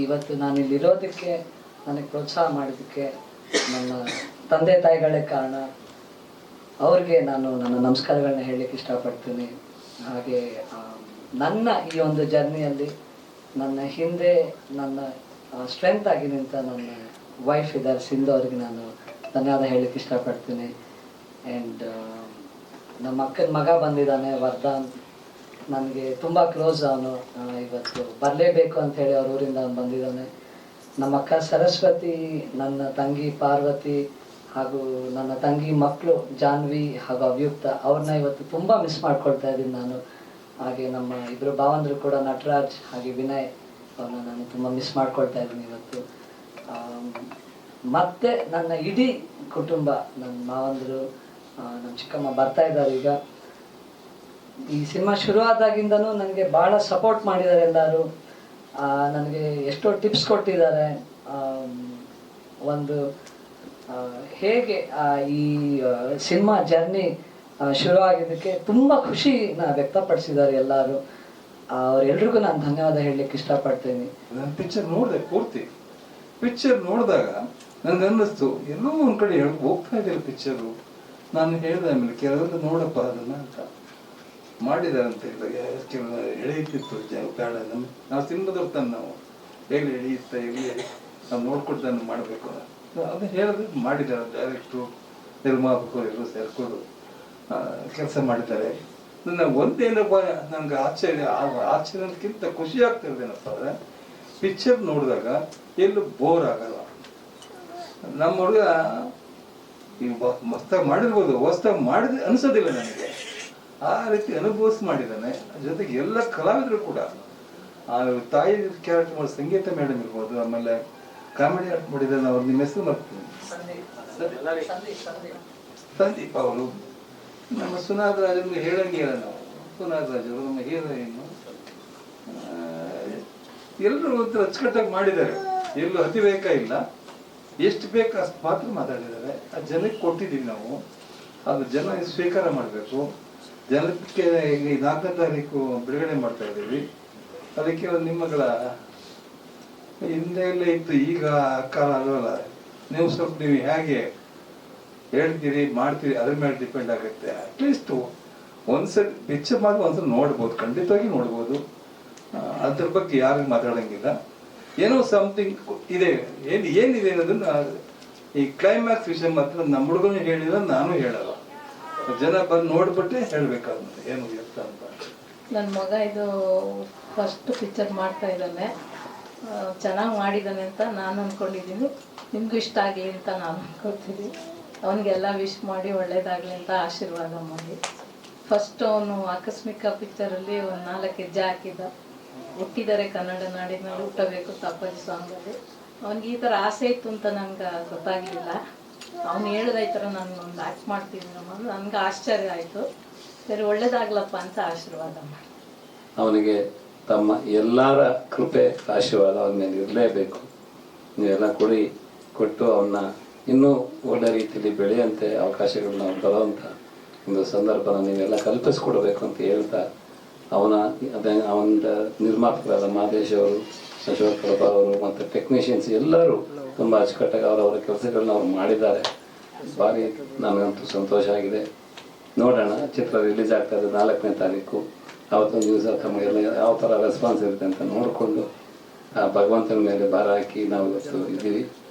ಇವತ್ತು ನಾನಿಲ್ಲಿರೋದಕ್ಕೆ ನನಗೆ ಪ್ರೋತ್ಸಾಹ ಮಾಡಿದ್ದಕ್ಕೆ ನನ್ನ ತಂದೆ ತಾಯಿಗಳೇ ಕಾರಣ. ಅವ್ರಿಗೆ ನಾನು ನನ್ನ ನಮಸ್ಕಾರಗಳನ್ನ ಹೇಳಲಿಕ್ಕೆ ಇಷ್ಟಪಡ್ತೀನಿ. ಹಾಗೆ ನನ್ನ ಈ ಒಂದು ಜರ್ನಿಯಲ್ಲಿ ನನ್ನ ಹಿಂದೆ ನನ್ನ ಸ್ಟ್ರೆಂತ್ ಆಗಿ ನಿಂತ ನನ್ನ ವೈಫ್ ಇದ್ದಾರೆ ಸಿಂಧು, ಅವ್ರಿಗೆ ನಾನು ಧನ್ಯವಾದ ಹೇಳಲಿಕ್ಕೆ ಇಷ್ಟಪಡ್ತೀನಿ. ಆ್ಯಂಡ್ ನಮ್ಮ ಅಕ್ಕನ ಮಗ ಬಂದಿದ್ದಾನೆ ವರ್ಧನ್, ನನಗೆ ತುಂಬ ಕ್ಲೋಸ್ ಅವನು. ಇವತ್ತು ಬರಲೇಬೇಕು ಅಂಥೇಳಿ ಅವ್ರ ಊರಿಂದ ಅವನು ಬಂದಿದ್ದಾನೆ. ನಮ್ಮ ಅಕ್ಕ ಸರಸ್ವತಿ, ನನ್ನ ತಂಗಿ ಪಾರ್ವತಿ ಹಾಗೂ ನನ್ನ ತಂಗಿ ಮಕ್ಕಳು ಜಾನ್ವಿ ಹಾಗೂ ಅವ್ಯುಕ್ತ, ಅವ್ರನ್ನ ಇವತ್ತು ತುಂಬ ಮಿಸ್ ಮಾಡ್ಕೊಳ್ತಾ ಇದ್ದೀನಿ ನಾನು. ಹಾಗೆ ನಮ್ಮ ಇಬ್ಬರು ಭಾವಂದರು ಕೂಡ ನಟರಾಜ್ ಹಾಗೆ ವಿನಯ್, ಅವ್ರನ್ನ ನಾನು ತುಂಬ ಮಿಸ್ ಮಾಡ್ಕೊಳ್ತಾ ಇದ್ದೀನಿ ಇವತ್ತು. ಮತ್ತು ನನ್ನ ಇಡೀ ಕುಟುಂಬ, ನನ್ನ ಮಾವಂದರು, ನಮ್ಮ ಚಿಕ್ಕಮ್ಮ ಬರ್ತಾ ಇದ್ದಾರೆ ಈಗ. ಈ ಸಿನಿಮಾ ಶುರುವಾದಾಗಿಂದನೂ ನನಗೆ ಭಾಳ ಸಪೋರ್ಟ್ ಮಾಡಿದ್ದಾರೆ ಎಲ್ಲರೂ. ನನಗೆ ಎಷ್ಟೋ ಟಿಪ್ಸ್ ಕೊಟ್ಟಿದ್ದಾರೆ. ಒಂದು ಹೇಗೆ ಈ ಸಿನಿಮಾ ಜರ್ನಿ ಶುರುವಾಗಿದ್ದಕ್ಕೆ ತುಂಬ ಖುಷಿನ ವ್ಯಕ್ತಪಡಿಸಿದ್ದಾರೆ ಎಲ್ಲರೂ. ಅವರೆಲ್ರಿಗೂ ನಾನು ಧನ್ಯವಾದ ಹೇಳಲಿಕ್ಕೆ ಇಷ್ಟಪಡ್ತೀನಿ. ನಾನು ಪಿಕ್ಚರ್ ನೋಡಿದೆ, ಪೂರ್ತಿ ಪಿಕ್ಚರ್ ನೋಡಿದಾಗ ನನಗೆ ಅನ್ನಿಸ್ತು ಎಲ್ಲೋ ಒಂದು ಕಡೆ ಹೋಗ್ತಾ ಇದ್ದಿಲ್ಲ ಪಿಕ್ಚರು. ನಾನು ಹೇಳಿದೆ ಆಮೇಲೆ ಕೆಲವೊಂದು ನೋಡಪ್ಪ ಅದನ್ನು ಅಂತ ಮಾಡಿದ್ದಾರೆ ಅಂತ ಹೇಳಿದಾಗ ಕೆಲವು ಎಳೆಯುತ್ತಿತ್ತು ಬೇಡ, ನಾವು ಸಿನಿಮಾದವ್ರು ತಾನೆ, ನಾವು ಹೇಗೆ ಎಳೆಯುತ್ತಾ ಹೇಗೆ ನಾವು ನೋಡ್ಕೊಡ್ತಾನೆ ಮಾಡಬೇಕು ಅದು ಹೇಳಿದ್ರೆ ಮಾಡಿದ್ದಾರೆ. ಡೈರೆಕ್ಟ್ರು ನಿರ್ಮಾಪಕರು ಎಲ್ಲರೂ ಸೇರಿಕೊಂಡು ಕೆಲಸ ಮಾಡಿದ್ದಾರೆ. ನನ್ನ ಒಂದೇನಪ್ಪ ನನಗೆ ಆಶ್ಚರ್ಯಕ್ಕಿಂತ ಖುಷಿ ಆಗ್ತಿರೋದೇನಪ್ಪ ಅಂದರೆ ಪಿಕ್ಚರ್ ನೋಡಿದಾಗ ಎಲ್ಲೂ ಬೋರ್ ಆಗಲ್ಲ. ನಮ್ಮ ಹುಡುಗ ಈ ಹೊಸ್ತಾಗಿ ಮಾಡಿರ್ಬೋದು, ಹೊಸ್ತಾಗಿ ಮಾಡಿದ್ರೆ ಅನಿಸೋದಿಲ್ಲ ನನಗೆ. ಆ ರೀತಿ ಅನುಭವಿಸಿ ಮಾಡಿದ್ದಾನೆ. ಜೊತೆಗೆ ಎಲ್ಲ ಕಲಾವಿದರು ಕೂಡ ತಾಯಿ ಕ್ಯಾರೆಕ್ಟರ್ ಮಾಡಿ ಸಂಗೀತ ಮೇಡಮ್ ಇರ್ಬೋದು, ಆಮೇಲೆ ಕಾಮಿಡಿ ಆರ್ಟ್ ಮಾಡಿದ್ದಾನೆ. ಅವ್ರು ನಿಮ್ಮ ಹೆಸರು ಮಾಡ್ತೀನಿ, ಸಂದೀಪ್ ಅವರು. ನಮ್ಮ ಸುನಾದ್ ರಾಜನ್ಗೆ ಹೇಳಂಗೆ ಇಲ್ಲ ನಾವು. ಸುನಾದ್ ರಾಜ್ ಅವರು ನಮ್ಮ ಹೀರೋಯಿನ್ನು. ಎಲ್ಲರೂ ಒಂಥರ ಅಚ್ಚುಕಟ್ಟಾಗಿ ಮಾಡಿದ್ದಾರೆ. ಎಲ್ಲೂ ಅತಿರೇಕ ಇಲ್ಲ, ಎಷ್ಟು ಬೇಕು ಅಷ್ಟು ಮಾತ್ರ ಮಾತಾಡಿದ್ದಾರೆ. ಆ ಜನಕ್ಕೆ ಕೊಟ್ಟಿದ್ದೀವಿ ನಾವು, ಅದು ಜನ ಸ್ವೀಕಾರ ಮಾಡಬೇಕು. ಜನಕ್ಕೆ ಈಗ 4ನೇ ತಾರೀಕು ಬಿಡುಗಡೆ ಮಾಡ್ತಾ ಇದ್ದೀವಿ. ಅದಕ್ಕೆ ಒಂದು ನಿಮ್ಮಗಳ ಹಿಂದೆ ಎಲ್ಲ ಇತ್ತು, ಈಗ ಕಾಲ ಅಲ್ವಲ್ಲ. ನೀವು ಹೇಗೆ ಹೇಳ್ತೀರಿ ಮಾಡ್ತೀರಿ ಅದ್ರ ಮೇಲೆ ಡಿಪೆಂಡ್ ಆಗುತ್ತೆ. ಅಟ್ಲೀಸ್ಟ್ ಒಂದ್ಸರಿ ಪಿಕ್ಚರ್ ಮಾತ್ರ ಒಂದ್ಸರಿ ನೋಡ್ಬೋದು, ಖಂಡಿತವಾಗಿ ನೋಡ್ಬೋದು. ಅದ್ರ ಬಗ್ಗೆ ಯಾರಿಗೂ ಮಾತಾಡಂಗಿಲ್ಲ. ಏನೋ ಸಮಥಿಂಗ್ ಇದೆ, ಏನಿದೆ ಅನ್ನೋದನ್ನ ಈ ಕ್ಲೈಮ್ಯಾಕ್ಸ್ ವಿಷಯ ಮಾತ್ರ ನಮ್ಮ ಹುಡುಗನು ಹೇಳಿಲ್ಲ, ನಾನು ಹೇಳಲ್ಲ. ಜನ ಬಂದು ನೋಡ್ಬಿಟ್ಟೆ ಹೇಳ್ಬೇಕಾಗುತ್ತೆ ಏನು ಎತ್ತ ಅಂತ. ನನ್ನ ಮಗ ಇದು ಫಸ್ಟ್ ಪಿಕ್ಚರ್ ಮಾಡ್ತಾ ಇದ್ದಾನೆ, ಚೆನ್ನಾಗಿ ಮಾಡಿದ್ದಾನೆ ಅಂತ ನಾನು ಅಂದ್ಕೊಂಡಿದ್ದೀನಿ. ನಿಮಗೂ ಇಷ್ಟ ಆಗಲಿ ಅಂತ ನಾನು ಅಂದ್ಕೊಳ್ತೀನಿ. ಅವನಿಗೆಲ್ಲ ವಿಶ್ ಮಾಡಿ ಒಳ್ಳೇದಾಗಲಿ ಅಂತ ಆಶೀರ್ವಾದ ಮಾಡಿ. ಫಸ್ಟ್ ಅವನು ಆಕಸ್ಮಿಕ ಪಿಕ್ಚರಲ್ಲಿ ಒಂದು 4 ಹೆಜ್ಜೆ ಹಾಕಿದ್ದ. ಹುಟ್ಟಿದರೆ ಕನ್ನಡ ನಾಡಿನಲ್ಲಿ ಹುಟ್ಟಬೇಕು ತಪ್ಪಾಜಿ ಸಾಂಗಲ್ಲಿ. ಅವನಿಗೆ ಈ ಥರ ಆಸೆ ಇತ್ತು ಅಂತ ನನಗೆ ಗೊತ್ತಾಗಲಿಲ್ಲ. ಅವನು ಹೇಳಿದ ಈ ಥರ ನಾನು ಒಂದು ಆ್ಯಕ್ಟ್ ಮಾಡ್ತೀನಿ ನಮ್ಮ, ನನಗೆ ಆಶ್ಚರ್ಯ ಆಯಿತು. ಸರಿ ಒಳ್ಳೇದಾಗ್ಲಪ್ಪ ಅಂತ ಆಶೀರ್ವಾದ ಮಾಡಿ. ಅವನಿಗೆ ತಮ್ಮ ಎಲ್ಲರ ಕೃಪೆ ಆಶೀರ್ವಾದ ಅವನ ಮೇಲೆ ಇರಲೇಬೇಕು. ನೀವೆಲ್ಲ ಕೊಟ್ಟು ಅವನ್ನ ಇನ್ನೂ ಒಳ್ಳೆ ರೀತಿಯಲ್ಲಿ ಬೆಳೆಯುವಂತೆ ಅವಕಾಶಗಳನ್ನ ಬರುವಂಥ ಒಂದು ಸಂದರ್ಭನ ನೀವೆಲ್ಲ ಕಲ್ಪಿಸ್ಕೊಡ್ಬೇಕು ಅಂತ ಹೇಳ್ತಾ ಅವನ ನಿರ್ಮಾಪಕರಾದ ಮಾದೇಶ್ ಅವರು, ಅಶೋಕ್ ಪ್ರಭಾ ಅವರು ಮತ್ತು ಟೆಕ್ನಿಷಿಯನ್ಸ್ ಎಲ್ಲರೂ ತುಂಬ ಅಚ್ಚುಕಟ್ಟಾಗಿ ಅವರವರ ಕೆಲಸಗಳನ್ನ ಅವ್ರು ಮಾಡಿದ್ದಾರೆ. ಭಾರಿ ನನಗಂತೂ ಸಂತೋಷ ಆಗಿದೆ. ನೋಡೋಣ, ಚಿತ್ರ ರಿಲೀಸ್ ಆಗ್ತಾ ಇದೆ 4ನೇ ತಾರೀಕು. ಅವತ್ತೊಂದು ದಿವಸ ತಮಗೆಲ್ಲ ಯಾವ ಥರ ರೆಸ್ಪಾನ್ಸ್ ಇರುತ್ತೆ ಅಂತ ನೋಡಿಕೊಂಡು ಆ ಭಗವಂತನ ಮೇಲೆ ಭಾರ ಹಾಕಿ ನಾವು ಇವತ್ತು ಇದ್ದೀವಿ.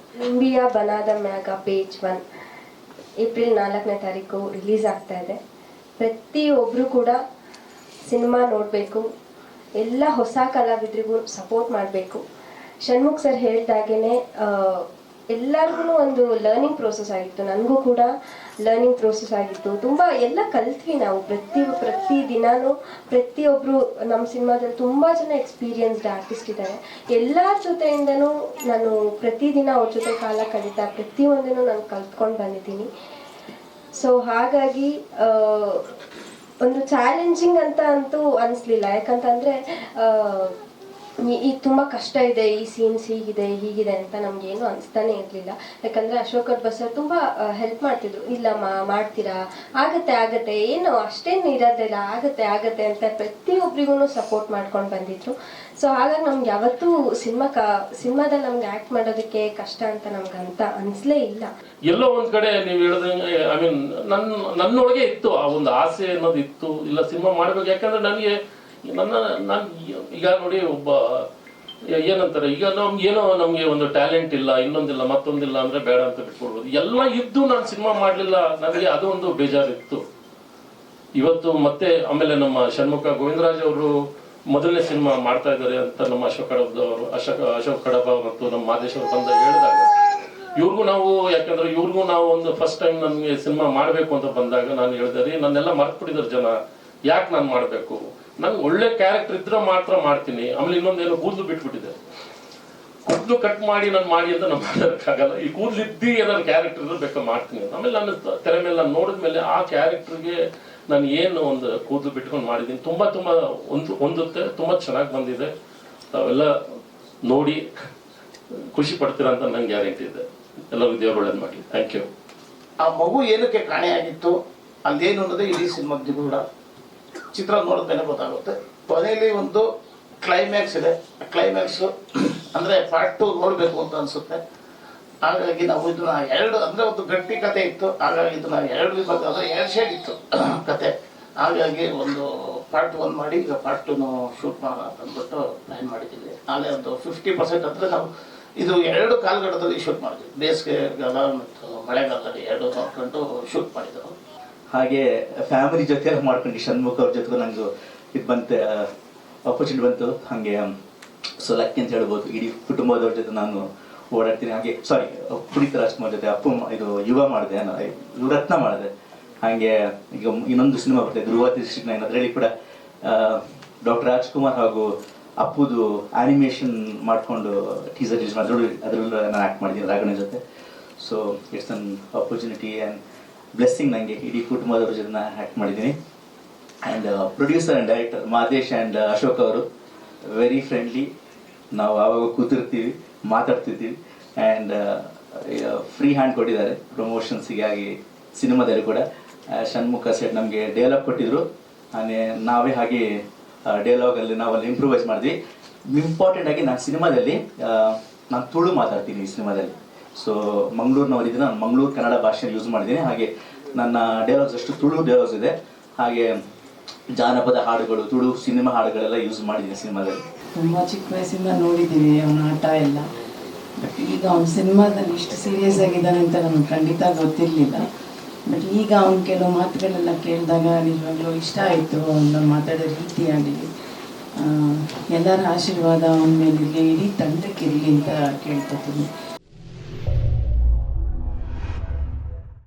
ಇಂಡಿಯಾ ಬನಾದ ಮ್ಯಾಗ ಪೇಜ್ 1 ಏಪ್ರಿಲ್ 4ನೇ ತಾರೀಕು ರಿಲೀಸ್ ಆಗ್ತಾ ಇದೆ. ಪ್ರತಿಯೊಬ್ಬರು ಕೂಡ ಸಿನಿಮಾ ನೋಡಬೇಕು. ಎಲ್ಲ ಹೊಸ ಕಲಾವಿದರಿಗೂ ಸಪೋರ್ಟ್ ಮಾಡಬೇಕು. ಷಣ್ಮುಖ್ ಸರ್ ಹೇಳ್ದಾಗೇ ಎಲ್ಲರಿಗೂ ಒಂದು ಲರ್ನಿಂಗ್ ಪ್ರೋಸೆಸ್ ಆಗಿತ್ತು. ನನಗೂ ಕೂಡ ಲರ್ನಿಂಗ್ ಪ್ರೋಸೆಸ್ ಆಗಿತ್ತು. ತುಂಬ ಎಲ್ಲ ಕಲ್ತ್ವಿ ನಾವು. ಪ್ರತಿ ದಿನಾನು ಪ್ರತಿಯೊಬ್ಬರು ನಮ್ಮ ಸಿನಿಮಾದಲ್ಲಿ ತುಂಬ ಜನ ಎಕ್ಸ್ಪೀರಿಯನ್ಸ್ಡ್ ಆರ್ಟಿಸ್ಟ್ ಇದ್ದಾರೆ. ಎಲ್ಲರ ಜೊತೆಯಿಂದನೂ ನಾನು ಪ್ರತಿದಿನ ಅವ್ರ ಜೊತೆ ಕಾಲ ಕಳೀತಾ ಪ್ರತಿಯೊಂದನ್ನು ನಾನು ಕಲ್ತ್ಕೊಂಡು ಬಂದಿದ್ದೀನಿ. ಸೊ ಹಾಗಾಗಿ ಒಂದು ಚಾಲೆಂಜಿಂಗ್ ಅಂತ ಅಂತೂ ಅನಿಸ್ಲಿಲ್ಲ. ಯಾಕಂತಂದರೆ ಈಗ ತುಂಬ ಕಷ್ಟ ಇದೆ, ಈ ಸೀನ್ಸ್ ಹೀಗಿದೆ ಅಂತ ನಮ್ಗೇನು ಅನಿಸ್ತಾನೆ ಇರಲಿಲ್ಲ. ಯಾಕಂದರೆ ಅಶೋಕ್ ಅವ್ರ ಬಸ್ ತುಂಬ ಹೆಲ್ಪ್ ಮಾಡ್ತಿದ್ರು. ಇಲ್ಲಮ್ಮ ಮಾಡ್ತೀರಾ, ಆಗತ್ತೆ ಏನು ಅಷ್ಟೇನು ಇರೋದಿಲ್ಲ, ಆಗತ್ತೆ ಅಂತ ಪ್ರತಿಯೊಬ್ಬರಿಗೂ ಸಪೋರ್ಟ್ ಮಾಡ್ಕೊಂಡು ಬಂದಿದ್ರು. ಸೊ ಹಾಗಾಗಿ ನಮ್ಗೆ ಯಾವತ್ತೂ ಸಿನಿಮಾದಲ್ಲಿ ನಮ್ಗೆ ಆ್ಯಕ್ಟ್ ಮಾಡೋದಕ್ಕೆ ಕಷ್ಟ ಅಂತ ನಮ್ಗೆ ಅಂತ ಅನಿಸ್ಲೇ ಇಲ್ಲ. ಎಲ್ಲೋ ಒಂದ್ ಕಡೆ ನೀವು ಹೇಳಿದಂಗೆ ಐ ಮೀನ್ ನನ್ನೊಳಗೆ ಇತ್ತು ಆ ಒಂದು ಆಸೆ ಅನ್ನೋದು ಇತ್ತು, ಇಲ್ಲ ಸಿನಿಮಾ ಮಾಡ್ಬೇಕು. ಯಾಕಂದ್ರೆ ನನಗೆ ನಾನು ಈಗ ನೋಡಿ ಒಬ್ಬ ಏನಂತಾರೆ, ಈಗ ನಮ್ಗೆ ಒಂದು ಟ್ಯಾಲೆಂಟ್ ಇಲ್ಲ, ಇನ್ನೊಂದಿಲ್ಲ ಮತ್ತೊಂದಿಲ್ಲ ಅಂದ್ರೆ ಬೇಡ ಅಂತ ಬಿಟ್ಕೊಡ್ಬೋದು. ಎಲ್ಲ ಇದ್ದು ನಾನು ಸಿನಿಮಾ ಮಾಡ್ಲಿಲ್ಲ, ನನಗೆ ಅದು ಒಂದು ಬೇಜಾರಿತ್ತು. ಇವತ್ತು ಮತ್ತೆ ಆಮೇಲೆ ನಮ್ಮ ಷಣ್ಮುಖ ಗೋವಿಂದರಾಜ್ ಅವರು ಮೊದಲನೇ ಸಿನಿಮಾ ಮಾಡ್ತಾ ಇದ್ದಾರೆ ಅಂತ ನಮ್ಮ ಅಶೋಕ್ ಕಡಬ ಮತ್ತು ನಮ್ಮ ಮಾದೇಶ್ ಅವರು ಬಂದ ಹೇಳಿದಾಗ ಇವ್ರಿಗೂ ನಾವು ಒಂದು ಫಸ್ಟ್ ಟೈಮ್ ನನ್ಗೆ ಸಿನಿಮಾ ಮಾಡ್ಬೇಕು ಅಂತ ಬಂದಾಗ ನಾನು ಹೇಳಿದೆ, ನನ್ನೆಲ್ಲ ಮರ್ತ್ಬಿಟ್ಟಿದ್ದಾರೆ ಜನ, ಯಾಕೆ ನಾನು ಮಾಡ್ಬೇಕು, ನನ್ಗೆ ಒಳ್ಳೆ ಕ್ಯಾರೆಕ್ಟರ್ ಇದ್ರೆ ಮಾತ್ರ ಮಾಡ್ತೀನಿ. ಆಮೇಲೆ ಇನ್ನೊಂದೇನು ಕೂದಲು ಬಿಟ್ಬಿಟ್ಟಿದೆ, ಕೂದಲು ಕಟ್ ಮಾಡಿ ನಾನು ಮಾಡಿ ಅಂತ ನಾನು ಮಾಡೋಕ್ಕಾಗಲ್ಲ. ಈ ಕೂದಲು ಇದ್ದಿ ಏನಾದ್ರು ಕ್ಯಾರೆಕ್ಟರ್ ಇದ್ರೆ ಬೇಕಾ ಮಾಡ್ತೀನಿ. ಆಮೇಲೆ ನಾನು ತೆರೆ ಮೇಲೆ ನಾನು ನೋಡಿದ್ಮೇಲೆ ಆ ಕ್ಯಾರೆಕ್ಟರ್ಗೆ ನಾನು ಏನು ಒಂದು ಕೂದಲು ಬಿಟ್ಕೊಂಡು ಮಾಡಿದ್ದೀನಿ. ತುಂಬಾ ಹೊಂದುತ್ತೆ, ತುಂಬಾ ಚೆನ್ನಾಗಿ ಬಂದಿದೆ. ತಾವೆಲ್ಲ ನೋಡಿ ಖುಷಿ ಪಡ್ತೀರಾ ಅಂತ ನಂಗೆ ಗ್ಯಾರಂಟಿ ಇದೆ. ಎಲ್ಲರಿಗೂ ದೇವರು ಒಳ್ಳೇದು ಮಾಡಲಿ. Thank you. ಆ ಮಗು ಏನಕ್ಕೆ ಕಾಣೆಯಾಗಿತ್ತು ಅಲ್ಲೇನು ಅನ್ನೋದೇ ಇಡೀ ಸಿನಿಮಾದ ಕೂಡ ಚಿತ್ರ ನೋಡಿದ್ಮೇಲೆ ಗೊತ್ತಾಗುತ್ತೆ. ಕೊನೆಯಲ್ಲಿ ಒಂದು ಕ್ಲೈಮ್ಯಾಕ್ಸ್ ಇದೆ. ಕ್ಲೈಮ್ಯಾಕ್ಸ್ ಅಂದ್ರೆ ಪಾರ್ಟ್ 2 ನೋಡ್ಬೇಕು ಅಂತ ಅನ್ಸುತ್ತೆ. ಹಾಗಾಗಿ ನಾವು ಇದನ್ನ ಅಂದ್ರೆ ಒಂದು ಗಟ್ಟಿ ಕತೆ ಇತ್ತು. ಹಾಗಾಗಿ ಇದನ್ನ 2 ವಿಭಾಗ ಅಂದ್ರೆ 2 ಶೇಡ್ ಇತ್ತು ಕತೆ. ಹಾಗಾಗಿ ಒಂದು ಪಾರ್ಟ್ 1 ಮಾಡಿ ಈಗ ಪಾರ್ಟ್ 2 ಶೂಟ್ ಮಾಡೋಣ ಅಂತ ಅಂದ್ಬಿಟ್ಟು ಪ್ಲಾನ್ ಮಾಡಿದ್ದೀವಿ. ನಾಳೆ ಒಂದು 50% ಅಂದ್ರೆ ನಾವು ಇದು 2 ಕಾಲಘಟ್ಟದಲ್ಲಿ ಶೂಟ್ ಮಾಡಿದ್ವಿ. ಬೇಸಿಗೆಗಾಲ ಮತ್ತು ಮಳೆಗಾಲದಲ್ಲಿ 2 ನೋಡ್ಕೊಂಡು ಶೂಟ್ ಮಾಡಿದ್ರು. ಹಾಗೆ ಫ್ಯಾಮಿಲಿ ಜೊತೆ ಮಾಡ್ಕೊಂಡು ಷಣ್ಮುಖ ಅವ್ರ ಜೊತೆಗೂ ನನಗೂ ಇದು ಬಂತು, ಆಪರ್ಚುನಿಟಿ ಬಂತು. ಹಾಗೆ ಸೊ ಲಕ್ಕಿ ಅಂತ ಹೇಳ್ಬೋದು. ಇಡೀ ಕುಟುಂಬದವ್ರ ಜೊತೆ ನಾನು ಓಡಾಡ್ತೀನಿ. ಹಾಗೆ ಪುನೀತ್ ರಾಜ್ಕುಮಾರ್ ಜೊತೆ ಯುವ ಮಾಡಿದೆ, ಯುವರತ್ನ ಮಾಡಿದೆ. ಹಾಗೆ ಈಗ ಇನ್ನೊಂದು ಸಿನಿಮಾ ಬರ್ತಾ ಇದೆ ಧ್ರುವ 369. ಅದರಲ್ಲಿ ಕೂಡ ಡಾಕ್ಟರ್ ರಾಜ್ಕುಮಾರ್ ಹಾಗೂ ಅಪ್ಪುದು ಆನಿಮೇಷನ್ ಮಾಡಿಕೊಂಡು ಟೀಸರ್ ರಿಲೀಸ್ ಮಾಡಿದ್ರು. ಅದರಲ್ಲೂ ನಾನು ಆ್ಯಕ್ಟ್ ಮಾಡಿದ್ದೀನಿ ರಾಘಣ್ಣ ಜೊತೆ. So it's an opportunity and blessing ನನಗೆ. ಇಡೀ ಕುಟುಂಬದವ್ರ ಜೊತೆ ನಾನು ಆ್ಯಕ್ಟ್ ಮಾಡಿದ್ದೀನಿ. And producer and director Madesh and Ashok ಅವರು ವೆರಿ ಫ್ರೆಂಡ್ಲಿ. ನಾವು ಆವಾಗ ಕೂತಿರ್ತೀವಿ, ಮಾತಾಡ್ತಿರ್ತೀವಿ. ಆ್ಯಂಡ್ ಫ್ರೀ ಹ್ಯಾಂಡ್ ಕೊಟ್ಟಿದ್ದಾರೆ ಪ್ರಮೋಷನ್ಸಿಗೆ. ಆಗಿ ಸಿನಿಮಾದಲ್ಲಿ ಕೂಡ ಷಣ್ಮುಖ ಸೆಟ್ ನಮಗೆ ಡೈಲಾಗ್ ಕೊಟ್ಟಿದ್ರು. ನಾವೇ ಹಾಗೆ ಡೈಲಾಗಲ್ಲಿ ನಾವಲ್ಲಿ ಇಂಪ್ರೂವೈಸ್ ಮಾಡಿದ್ವಿ. ಇಂಪಾರ್ಟೆಂಟ್ ಆಗಿ ನಾನು ಸಿನಿಮಾದಲ್ಲಿ ನಾನು ತುಳು ಮಾತಾಡ್ತೀನಿ ಈ ಸಿನಿಮಾದಲ್ಲಿ. ಸೊ ಮಂಗಳೂರಿನವರಿದ್ದೀನಿ, ನಾನು ಮಂಗಳೂರು ಕನ್ನಡ ಭಾಷೆಯನ್ನು ಯೂಸ್ ಮಾಡಿದ್ದೀನಿ. ಹಾಗೆ ನನ್ನ ಡೈಲಾಗ್ಸ್ ಅಷ್ಟು ತುಳು ಡೈಲಾಗ್ಸ್ ಇದೆ. ಹಾಗೆ ಜಾನಪದ ಹಾಡುಗಳು, ತುಳು ಸಿನಿಮಾ ಹಾಡುಗಳೆಲ್ಲ ಯೂಸ್ ಮಾಡಿದ್ದೀನಿ ಸಿನಿಮಾದಲ್ಲಿ. ತುಂಬ ಚಿಕ್ಕ ವಯಸ್ಸಿಂದ ನೋಡಿದ್ದೀವಿ ಅವನ ಆಟ ಎಲ್ಲ. ಬಟ್ ಈಗ ಅವ್ನ ಸಿನಿಮಾದಲ್ಲಿ ಇಷ್ಟು ಸೀರಿಯಸ್ ಆಗಿದ್ದಾನೆ ಅಂತ ನಮ್ಗೆ ಖಂಡಿತ ಗೊತ್ತಿರಲಿಲ್ಲ. ಬಟ್ ಈಗ ಅವ್ನ ಕೆಲವು ಮಾತುಗಳೆಲ್ಲ ಕೇಳಿದಾಗ ನಿಜವಾಗ್ಲೂ ಇಷ್ಟ ಆಯಿತು. ಅವನ್ನ ಮಾತಾಡೋ ರೀತಿ ಆಗಲಿ, ಎಲ್ಲರ ಆಶೀರ್ವಾದ ಅವನ ಮೇಲಿರಲಿ, ಇಡೀ ತಂಡಕ್ಕಿರಲಿ ಅಂತ ಕೇಳ್ಕೊತೀನಿ.